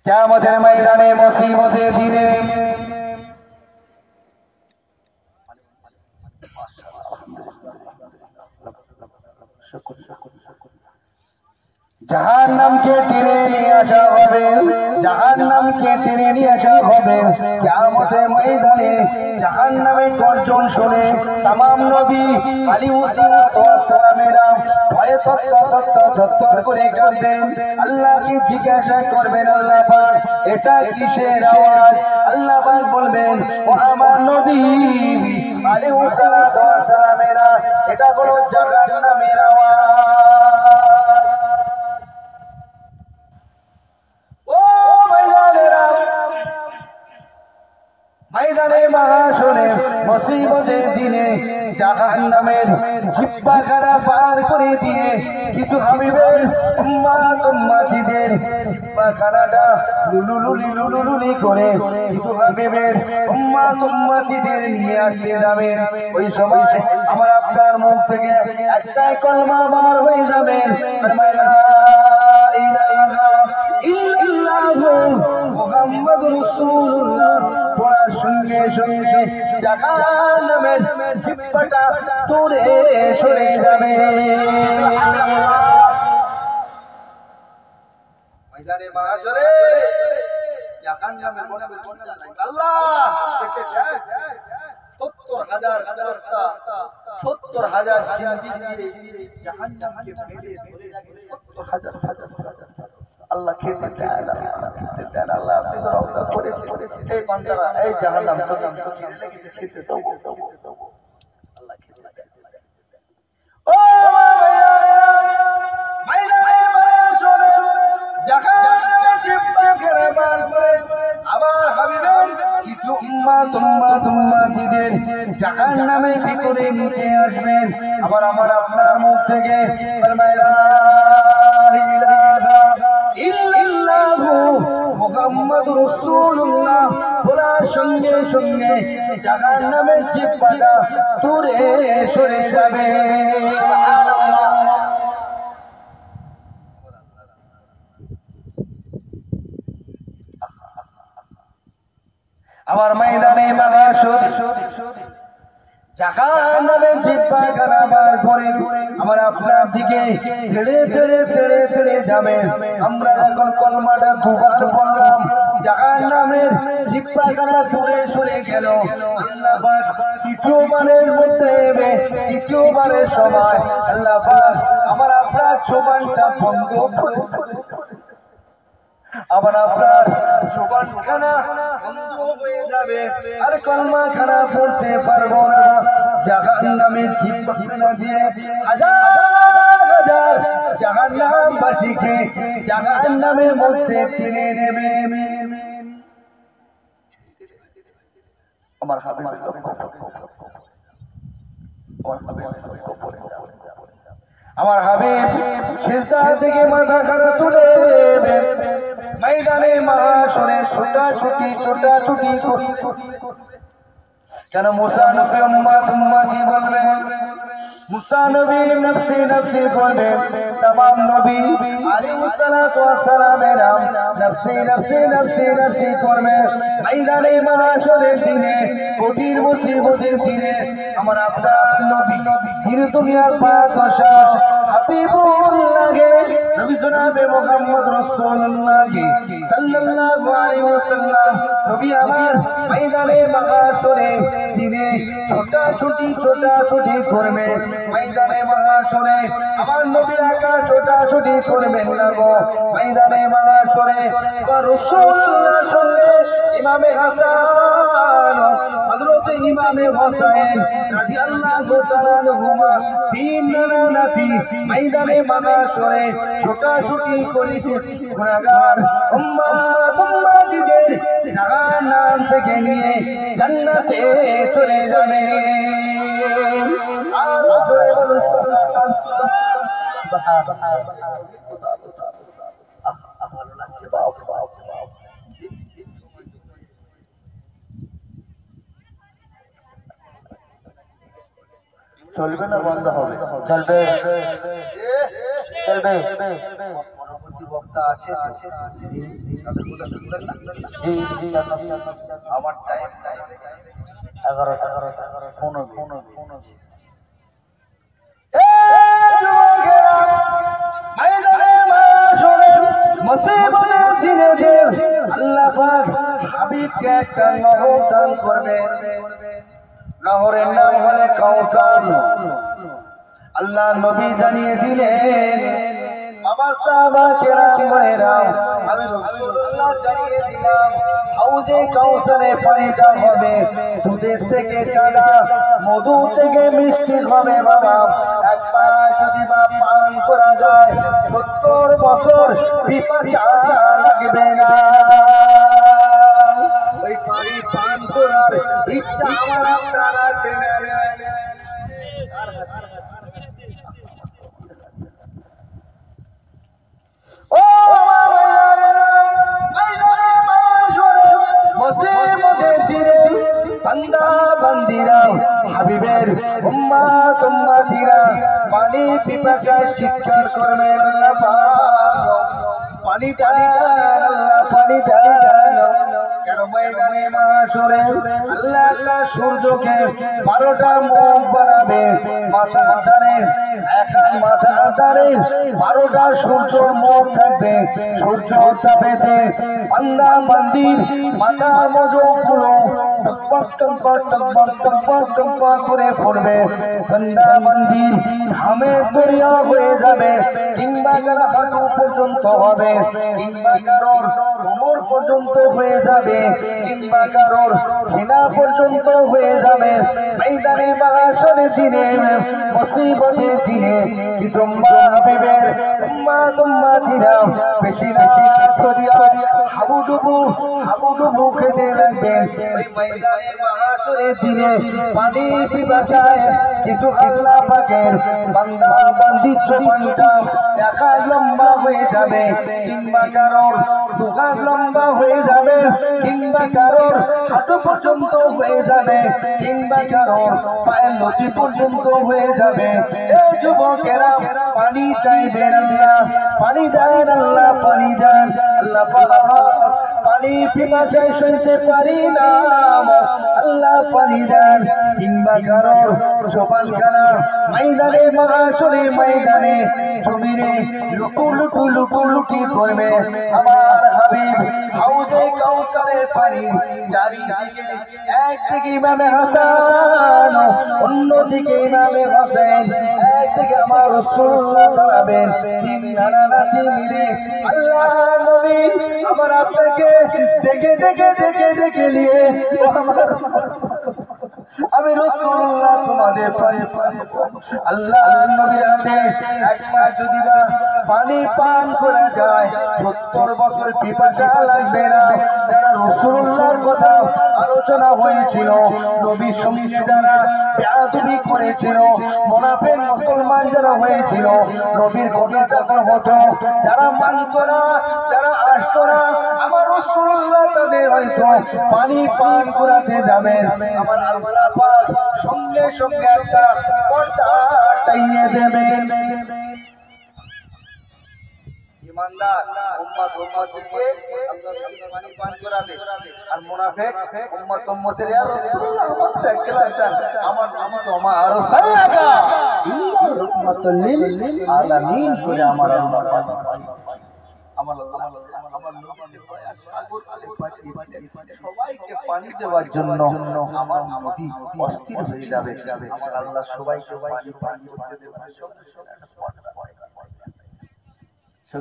কিয়ামতের ময়দানে মুসিবতের দিনে জাহান্নামকে টেনে নিয়ে আসা হবে, জাহান্নামকে টেনে নিয়ে আসা হবে। কিয়ামতের ময়দানে জাহান্নামের গর্জন শুনে तमाम নবী আলাইহিস সালামেরা ভয়ে থরথর করে কাঁপবেন। আল্লাহকে জিজ্ঞাসা করবেন, আল্লাহ পাক এটা কিসের আওয়াজ? আল্লাহ পাক বলবেন, ও আমার নবী আলাইহিস সালামেরা, এটা হলো জাহান্নামের আওয়াজ। ময়দানে মাহশরে মুসিবতের দিনে জাহান্নামের জিহ্বাখানা পার করে দিয়ে কিছু হাবিবের উম্মতিদের জিহ্বাখানাটা লুলুলি করে কিছু হাবিবের উম্মতিদের নিয়ে আসতে যাবে। ওই সময় আমার আপনার মুখ থেকে একটাই কলমা বার হয়ে যাবে, লা ইলাহা ইল্লাল্লাহু মুহাম্মাদুর রাসূলুল্লাহ। পড়ার সঙ্গে সঙ্গে জাহান্নামের জিহ্বাটা দূরে সরে যাবে। ময়দানে মাহশরে জাহান্নামের বলবে, আল্লাহ ৭০,০০০ জিন্দেগি জাহান্নামকে ফেলে ধরে রাখে। ৭০,০০০ আল্লাহ খেতে দেন, আল্লাহ আপনি তো রওনা করেছেন এই বান্দারা এই জাহান্নাম তো খিদে লেগেছে, খেতে দেবো আল্লাহ খেতে দেন। ও ময়দানে মাহশরে জাহান্নামে জিহ্বাখানা পার করে আমার হাবিবের কিছু উম্মতিদের জাহান্নামের ভিতরে নিতে আসবেন। আবার আমার আপনার মুখ থেকে ফরমাইলা ইল্লাল্লাহু মুহাম্মাদুর রাসূলুল্লাহ বলার সঙ্গে সঙ্গে জাহান্নামের জিহ্বাটা দূরে সরে যাবে। আবার ময়দানে মাহশর জাহান্নামের জিহ্বাখানা বার করে আমার আপনার দিকে তেড়ে যাবে। আমরা যখন কলমাটা দুবার পড়লাম, জাহান্নামের জিহ্বাখানা দূরে সরে গেল। আল্লাহ পাক তৃতীয়বারের মধ্যে তৃতীয়বারের সময় আল্লাহ পাক আমার আপনার জবানটা বন্ধ করে আবার আপনার জবানখানা বন্ধ হয়ে যাবে, আর কলমাখানা পড়তে পারবো না। জাহান্নামের জিহ্বাখানা দিয়ে হাজার জাহান্নামবাসীকে জাহান্নামের মধ্যে টেনে নেবে। আমার হাবিব আমার হাবিব সিজদা থেকে মাথা খানা তুলে ময়দানে মাহশরে ছোটাছুটি কেন মুসা নবী উম্মতি বলবে, মুসা নবী নফসি করবে। तमाम নবী আলাইহিস সালাতু ওয়াস সালামেরা নফসি করবে। ময়দানে মাহশরের দিনে কঠিন মুসিবতের দিনে আমার আপনার নবী দিন দুনিয়ার বাদশা হাবিবুল্লাহকে নবী জনাবে মুহাম্মদ রাসূলুল্লাহ সাল্লাল্লাহু আলাইহি ওয়াসাল্লাম নবী আমার ময়দানে মাহশরে দিনে ছোটাছুটি করবে। ময়দানে মাহশরে আমার নবীর আকা ছোটাছুটি করবেন না গো। ময়দানে মাহশরে রাসূলুল্লাহর সঙ্গে ইমামে হাসান হযরত ইমামে হোসেন রাদিয়াল্লাহু তাআলা আনহুমা তিন নাতি ময়দানে মাহশরে ছোটাছুটি করে গুনাহগার উম্মতিদের জাহান্নাম থেকে নিয়ে জান্নাতে চলে যাবে। আর জোরে বলুন ভালো লাগছে বাবা। চলবে না বন্ধ হবে? চলবে। বক্তা আছে আমার টাইম 11:15 মুসিবতের দিনে আল্লাহ পাক হাবিবকে একটা নহর দান করবে নহরের নাম হলো কাউসার আল্লাহ নবী জানিয়ে দিলেন বাবা সাহাবা কেরাম ভাইরা আমি রাসূলুল্লাহ জানিয়ে দিলাম হাউজে কাউসারে পানিটা হবে দুধের থেকে সাদা মধু থেকে মিষ্টি হবে বাবা একবার যদি বাবা পান করা যায় 70 বছর পিপাসা লাগবে না ওই পানি পান করার ইচ্ছা আমার আপনার আছে না হাবিবের উম্মত উম্মতিরা পানি পিপাসায় চিৎকার করবে আল্লাহ পানি দাও আল্লাহ পানি দাও কেন ময়দানে মাশরে আল্লাহ আল্লাহ সূর্যকে 12টা মুখ বানাবে মাথা ধারে এখন মাথা ধারে 12টা সূর্যের মুখ থাকবে সূর্য তাপেতে বান্দা বান্দির মাথা মজগুলো টকবক করে পড়বে বান্দা বান্দির ঘামে দরিয়া হয়ে যাবে কিংবা কারো হাঁটু পর্যন্ত হবে কিংবা কারোর কোমর পর্যন্ত হয়ে যাবে কিংবা কারোর সিনা পর্যন্ত হয়ে যাবে ময়দানে মাশরে দিনে মুসিবতের দিনে কিছু হাবিবের উম্মত উম্মতিরা বেশি বেশি করিয়া হাবুডুবু খেতে লাগবেন ওই ময়দানে মাশরে দিনে পানি পিপাসায় কিছু আল্লাহ পাকের বান্দা বান্দির চোখটা দেখা লম্বা হয়ে যাবে কিংবা কারোর দুহাত লম্বা হয়ে যাবে কিংবা কারোর হাঁটু পর্যন্ত হয়ে যাবে কিংবা কারোর পায়ের নথি পর্যন্ত হয়ে যাবে এই যুবকেরা পানি চাইবেন আল্লাহ পানি দেন আল্লাহ পানি দেন আল্লাহ পানি পিপাসায় সইতে পারি না আল্লাহ পানি দেন কিংবা কারোর জবানখানা ময়দানে মাশরে ময়দানে জমিনে লুটুলুটি করবে আমার হাবিব হাউজে কাউসারের পানি চারিদিকে একদিকে ইমামে হাসান অন্যদিকে ইমামে হোসেন একদিকে আমার রাসূলুল্লাহ দাঁড়াবেন তিন নাতি মিলে আল্লাহ নবী আমার আপনাকে দেখে নিয়ে আমি রাসূলুল্লাহ তোমাদের পায়ে আল্লাহ নবীর হাতে একবার যদি পানি পান করা যায় 70 বছর পিপাসা লাগবে না যারা রাসূলুল্লাহর কথা আলোচনা হয়েছিল নবীর সঙ্গে যারা বেয়াদবি করেছিল মুনাফিক মুসলমান যারা হয়েছিল নবীর কথা যখন হতো যারা মানত না যারা আসতো না আমার রাসূলুল্লাহ তাদের হয়তো পানি পান করাতে যাবেন আমার আল্লাহ পাক সঙ্গে সঙ্গে একটা পর্দা টাইয়ে দেবেন ইমানদার উম্মতকে আল্লাহ পানি পান করাবে আর মুনাফিক উম্মতের ইয়া রাসূলুল্লাহ আমার সাল্লাকা রাহমাতুল লিল আলামিন করে আমার আল্লাহ আমার সবাইকে পানি দেওয়ার জন্য আমার নবী অস্থির হয়ে যাবে আমার আল্লাহ সবাইকে পানি দেওয়ার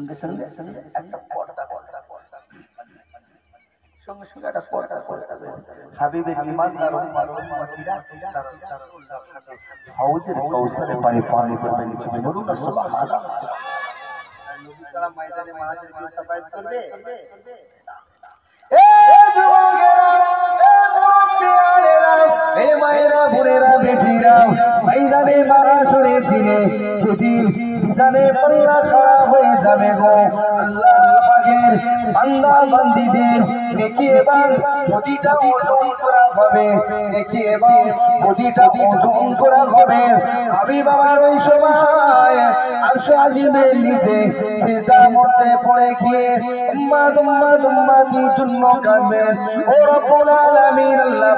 সঙ্গে সঙ্গে একটা পর্দা হাবিবের ইমানদার উম্মতিরা হাউজের কাউসারে পানি করবেন বলুন সুবহানাল্লাহ নবী সালাম ময়দানে মাহাজের কি সাফাইজ করবে এ যুবকেরা এ মুরব্বিয়ানেরা এ মায়েরা বোনেরা বেটিরা ময়দানে মাশরের দিনে যদি মিজানে পাল্লা খাড়া হয়ে যাবে গো আল্লাহ পাক পাকের বান্দা বান্দীদের নেকি এবং প্রতিটা ওজন করা হবে, নেকি এবং প্রতিটা ওজন করা হবে। হাবিব আমার ওই সময় আরশ আজিমের নিচে সিজদার মধ্যে পড়ে গিয়ে উম্মাত উম্মাত উম্মাতির জন্য কাঁদবেন। ও রব্বুল আলামিন, আল্লাহ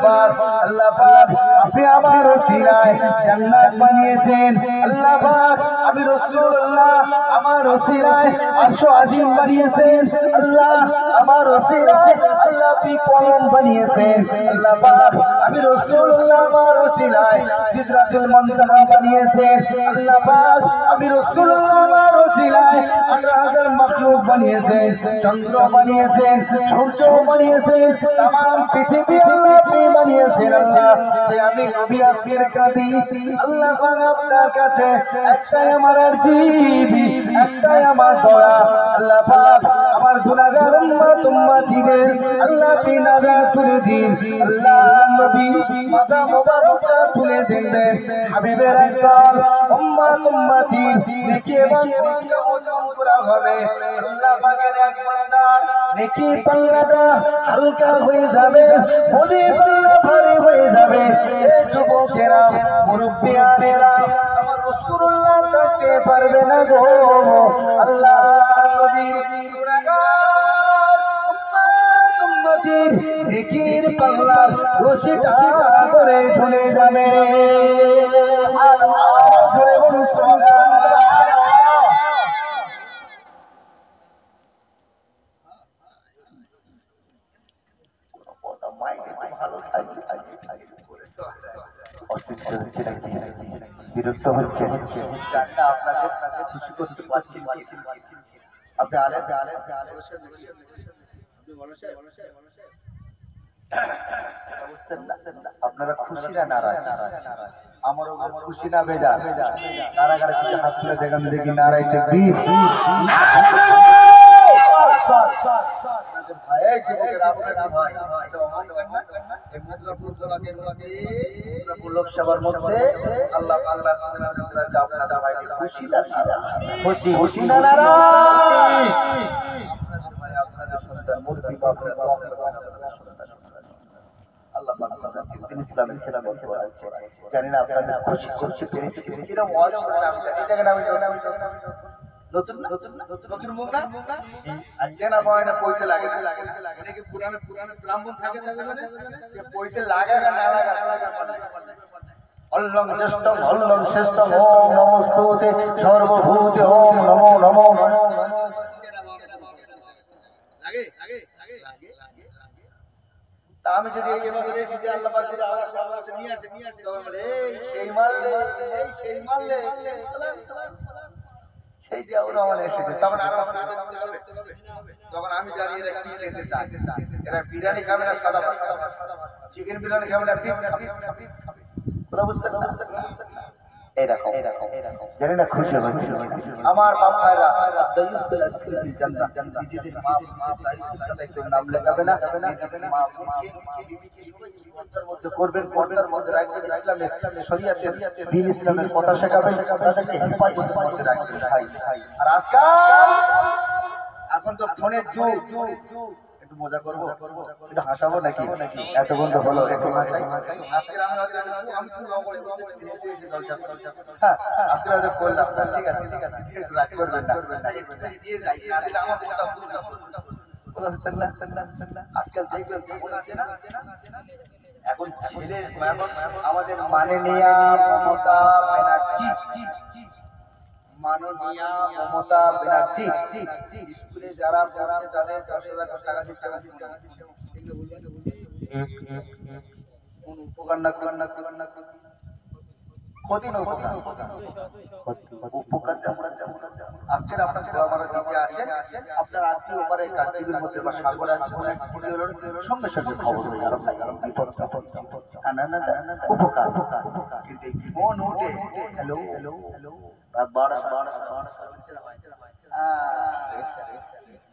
পাক আপনি আমার ওসিলায় জান্নাত বানিয়েছেন। আল্লাহ পাক আমি রাসূলুল্লাহ আমার ওসিলায় আরশ আজিম বানিয়েছেন। আল্লাহ আমার ওসিলায় আল্লাহ আপনি কলম বানিয়েছেন। আল্লাহ পাক আমি রাসূলুল্লাহ আমার ওসিলায় সিদরাতুল মুনতাহা বানিয়েছেন। আল্লাহ পাক আমি রাসূলুল্লাহ আমার ওসিলায় 18000 মাখলুক বানিয়েছেন, চন্দ্র বানিয়েছেন, সূর্য বানিয়েছেন, तमाम পৃথিবী আল্লাহ আপনি বানিয়েছেন। আল্লাহ আমি নবী আজকের কাঁদি, আল্লাহ পাক আপনার কাছে একটাই আমার আরজি, একটাই আমার দয়া। আল্লাহ পাক আমার গুনাহগার উম্মত উম্মতিদের আল্লাহ আপনি নাজাত তুলে দিন। আল্লাহ নবী মাথা মোবারকটা তুলে দিলেন। হাবিবের একদল উম্মত উম্মতির নেকি এবং পুণ্য অর্জন করা হবে। আল্লাহ পাকের এক বান্দা নেকি পাল্লাটা হালকা হয়ে যাবে, ওই পাল্লা ভারী হয়ে যাবে। এই যুবকেরা মুরব্বিয়ানেরা আমার রাসূলুল্লাহ থাকতে পারবে না গো। আল্লাহ নবীর গুনাহগার উম্মত উম্মতির নেকির পাল্লা রশিটা ধরে ঝুলে যাবে। আর জোরে বলুন সুবহানাল্লাহ। বিরক্ত হচ্ছে আপনাদের খুশি করতে পারছি। আপনি আলেম আপনারা খুশি না নারাজ? আমার খুশি না বেজা? কারা কারা হাত তুলে দেখেন দেখি নারাই তাকবীর। লোকসভার মধ্যে আল্লাহ আপনাদের ভাইকে খুশি না খুশি না নারাজ? আপনাদের সন্তান মুরব্বি বাপরে আল্লাহ ইসলামের জানি না আপনাদের খুশি করছে পেরেছি। নতুন নতুন নতুন মুখ না আর চেনা বয়না পইতে লাগে অনেকে পুরানো পুরানো ব্রাহ্মণ থাকে সে পইতে লাগা না লাগা অল্লং জ্যেষ্ঠং অল্লং শ্রেষ্ঠং ওম নমস্তুতে সর্বভূতে ওম নমো নমো লাগে লাগে লাগে লাগে। আমি যদি এই বছরে এসেছি আল্লাহ পাক যদি আওয়াজ নিয়ে আসে তখন বলে এই সেই মারলে এই সেই মারলে সেই যে ওরা আমার এসেছে তখন আরো তখন আমি জানি এরা কি খেতে চায়। এরা বিরিয়ানি খাবে না সাদা চিকেন বিরিয়ানি খাবে না জানি না খুশি হয়েছে আমার বাবারা নিজেদের নাম লেখাবে না করবেন পর্দার মধ্যে রাখবেন, ইসলামের শরীয়তের দ্বীন ইসলামের কথা শেখাবেন, তাদেরকে হেফাজতের মধ্যে রাখবেন। আর আজকাল এখন তো ফোনের যুগ, একটু মজা করবো একটু হাসাবো নাকি? এত বন্ধ হলো একটু হাসাই। আজকে আমি খুব নগরে হ্যাঁ আজকে হয়তো বললাম ঠিক আছে ঠিক আছে রাগ করবেন না দিয়ে যাই না দিলে আমার কথা আজকাল দেখবেন ফোন আছে না এখন ছেলে আমাদের মাননীয়া মমতা ব্যানার্জি মাননীয়া মমতা ব্যানার্জি স্কুলে যারা পড়ছে তাদের 10,000 টাকা দিচ্ছে কোন উপকার না করেন না ক্ষতি না উপকার আজকের আপনাদের আমার দিকে আছেন আপনার আত্মীয় ওপারে কাজীর মধ্যে বা সাগর আছে সঙ্গে সঙ্গে খবর হয়ে গেল বিপদ উপকার কিন্তু ফোন উঠে হ্যালো হ্যালো হ্যালো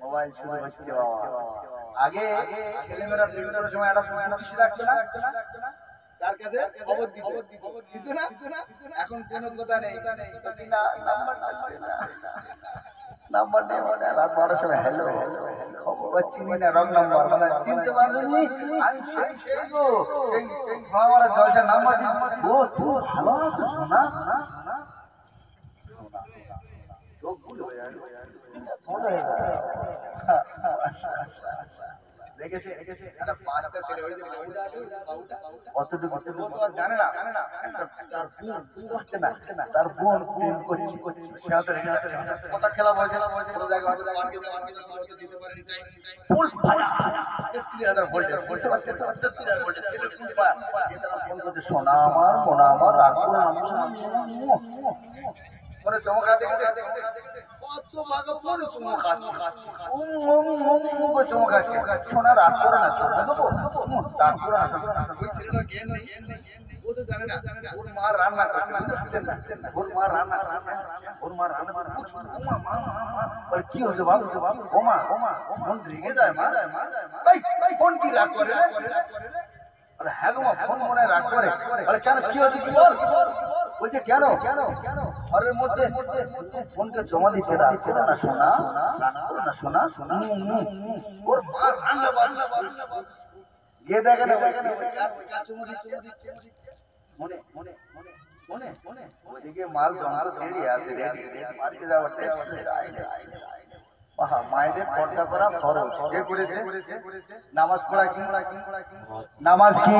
মোবাইল শুরু হচ্ছে আগে ছেলেমেয়েরা বিভিন্ন সময় একটা বেশি রাখতো না তার কাছে খবর দিত না এখন কোনো কথা নেই নাম্বার নিয়ে মানে রাত 12টার সময় হ্যালো খবর চিনি না রং নাম্বার মানে চিনতে পারোনি আমি সেই গো এই আমার জলসা নাম্বার দিয়ে ও তুই ভালো আছো শোনা চোখ ভুল হয়ে গেল দেখেছে একটা বাচ্চা ছেলে ওই যে কতটুকু তো আর জানে না তার বোন বুঝতে পারছে না তার বোন প্রেম করছে কথা খেলা বলছে কোনো জায়গায় হয়তো পার্কে হয়তো দিতে পারেনি টাইম ফুল ফায়া 33000 ভোল্টেজ বুঝতে পারছেন 33000 ভোল্টেজ ছেলে ফুল ফায়া এটা ফোন করতে সোনা আমার মোনা আমার রাখুন মনে চমক আছে কত ভাগ ফোন চমক আছে সোনা রাগ করে না চোখ দেবো রাগ করে না ওই ছেলেটা জ্ঞান নেই ও তো জানে না ওর মা রান্না করছে ওর মা রান্না বলে কি হচ্ছে বাবু ওমা মন রেগে যায় মা ফোন কি রাগ করে আরে হ্যাঁ গো ফোন মনে রাগ করে আরে কেন কি হচ্ছে কি বল বলছে কেন ঘরের মধ্যে ফোনকে জমা দিতে রাগ করে না শোনা ওর মা রান্না বান্না গিয়ে দেখে মনে ওদিকে মাল জমাল রেডি আছে বাড়িতে যাওয়ার মায়েদের পর্দা করা ফরজ কে করেছে নামাজ পড়া কি নামাজ কি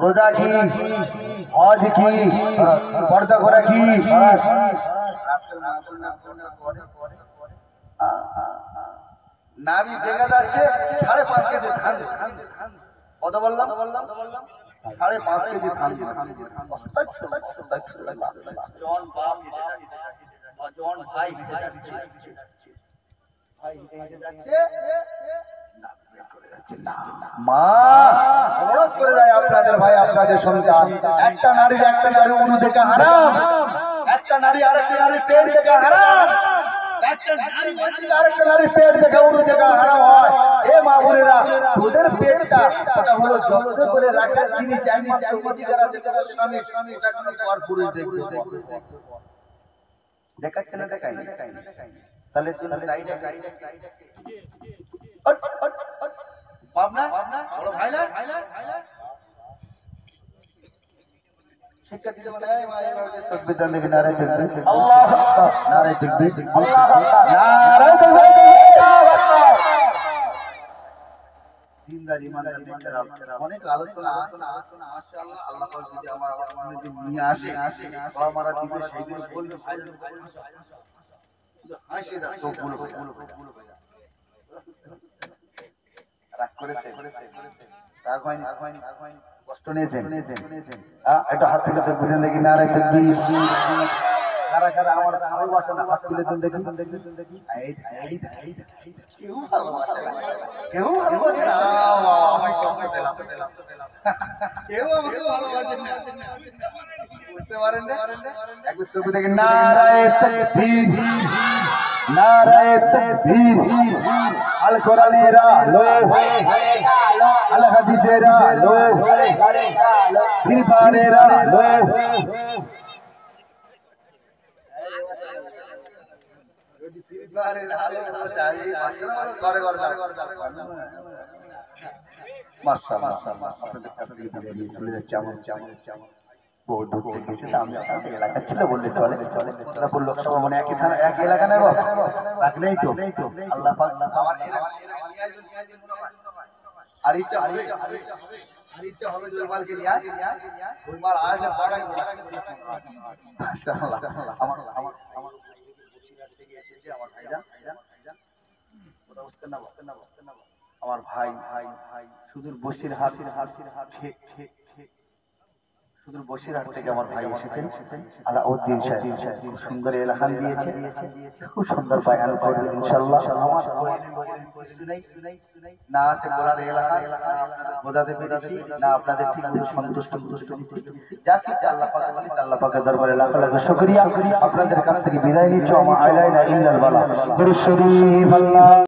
রোজা কি হজ কি পর্দা করা কি নাবি দেখা যাচ্ছে 5.5 কেজি ধান কত বললাম 5.5 কেজি ধান জন বাপ জন ভাই মা অনুরোধ করে যায় আপনাদের ভাই আপনাদের সন্তান একটা নারী উরু থেকে হারাম একটা নারী আরেকটা নারীর পেট থেকে হারাম একটা নারী আরেকটা নারীর পেট থেকে উরু থেকে হারাম হয় এ মা বোনেরা ওদের পেটটা ওটা হলো যত্ন করে রাখার জিনিস একমাত্র অধিকার আছে তার স্বামী এটা কোনো পর পুরুষ দেখবে দেখাচ্ছে না দেখাই তাহলে লাইটা পাবনা বড় ভাই না শিক্ষা দিতে বলে তাকবীর দেন দেখি নারে তাকবীর আল্লাহু আকবার নারে তাকবীর আল্লাহু আকবার নারে তাকবীর আল্লাহু আকবার দিনদার ইমানদার নেককার অনেক আলোচনা মাশাআল্লাহ আল্লাহ পাক যদি আমার মনে দিন নিয়ে আসে বাবা মারা দিবে সেই দিন বলবে ভাইজান শুধু হাসি দাও চোখগুলো রাগ করেছে রাগ হয়নি কষ্ট নিয়েছেন একটা হাত তুলে দেখবেন দেখি না রাখ দেখবি কারা আমার ভালোবাসা না হাত তুলে দেখি কেউ ভালোবাসে না আমি কমে পেলাম কেউ আমাকে ভালোবাসে না বুঝতে পারেন না একবার তবু দেখি নারায়ে তাকবীর নারায়ে তাকবীর আল কোরআনের আলো আল হাদিসের আলো ফিরবানের আলো যদি ফিরবানের আলো চাই ঘরে মাশাআল্লাহ আপনাদের কাছে চলে যাচ্ছে আমার বহুত দূর থেকে এসেছে আমি আপনাদের এলাকা ছিল বললে চলে তারপর লোকসভা মনে এক এলাকা নেব রাখ নেই তো আল্লাহ পাক আর ইচ্ছা হবে জমালকে নিয়ে ওই মাল আজ বড়াই মাশাআল্লাহ আমার বসিরহাট থেকে এসেছে আমার ভাইজান কথা বুঝতে না আমার ভাই সুদূর বসিরহাট সুদূর বসিরহাট থেকে আমার ভাই এসেছেন আলাউদ্দিন সাহেব খুব সুন্দর এলাকা দিয়েছে খুব সুন্দর বায়ান করবে ইনশাআল্লাহ আমার না আছে বলার এলাকা বোঝাতে পেরেছি না আপনাদের ঠিক সন্তুষ্ট যা কিছু আল্লাহ পাকের দরবারে লাখ লাখ শুকরিয়া আপনাদের কাছ থেকে বিদায় নিচ্ছি আমার আইলাইনা ইল্লাল বালা দুরূদ শরীফ আল্লাহ